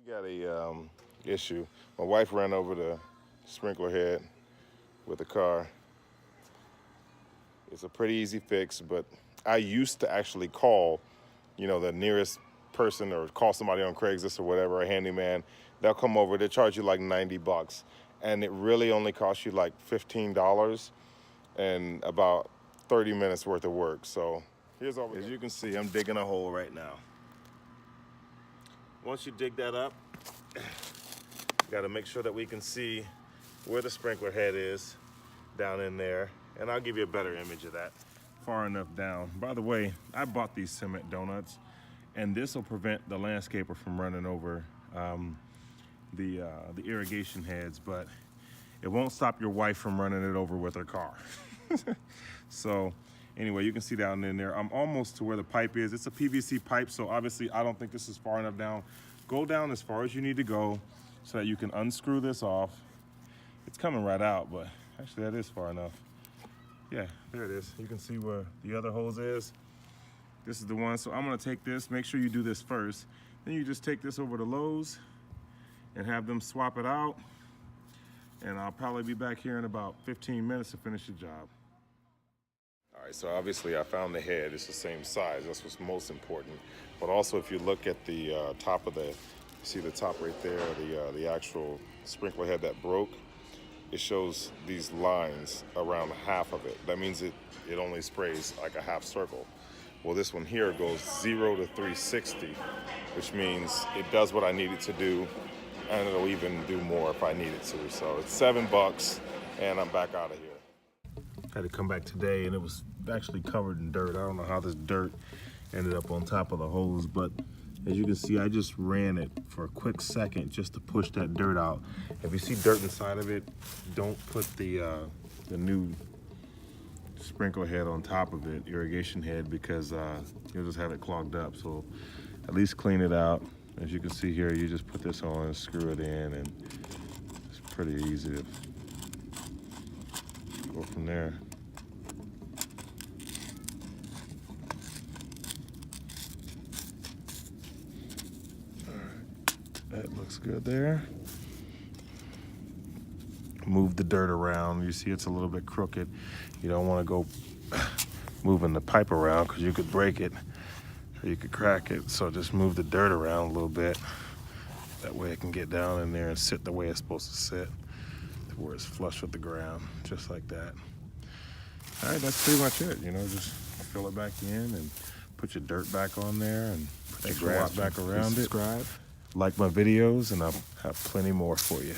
Got a issue. My wife ran over the sprinkler head with the car. It's a pretty easy fix, but I used to actually call, the nearest person or call somebody on Craigslist or whatever, a handyman. They'll come over, they charge you like 90 bucks. And it really only costs you like $15 and about 30 minutes worth of work. So here's all, as you can see, I'm digging a hole right now. Once you dig that up, you gotta make sure that we can see where the sprinkler head is down in there. And I'll give you a better image of that. Far enough down. By the way, I bought these cement donuts, and this will prevent the landscaper from running over the irrigation heads, but it won't stop your wife from running it over with her car. So anyway, you can see down in there, I'm almost to where the pipe is. It's a PVC pipe, so obviously I don't think this is far enough down. Go down as far as you need to go so that you can unscrew this off. It's coming right out, but actually that is far enough. Yeah, there it is. You can see where the other hose is. This is the one, so I'm gonna take this, make sure you do this first. Then you just take this over to Lowe's and have them swap it out. And I'll probably be back here in about 15 minutes to finish the job. All right, so obviously I found the head. It's the same size. That's what's most important. But also, if you look at the top of see the top right there, the actual sprinkler head that broke, it shows these lines around half of it. That means it only sprays like a half circle. Well, this one here goes 0 to 360, which means it does what I need it to do, and it'll even do more if I need it to. So it's $7, and I'm back out of here. I had to come back today, and it was actually covered in dirt. I don't know how this dirt ended up on top of the hose, but as you can see, I just ran it for a quick second just to push that dirt out. If you see dirt inside of it, don't put the new sprinkler head on top of it, irrigation head, because you'll just have it clogged up. So at least clean it out. As you can see here, you just put this on and screw it in, and it's pretty easy to go from there. That looks good there. Move the dirt around. You see it's a little bit crooked. You don't want to go moving the pipe around because you could break it or you could crack it. So just move the dirt around a little bit. That way it can get down in there and sit the way it's supposed to sit, to where it's flush with the ground, just like that. All right, that's pretty much it. Just fill it back in and put your dirt back on there and put your grass back around it. Subscribe. Like my videos, and I'll have plenty more for you.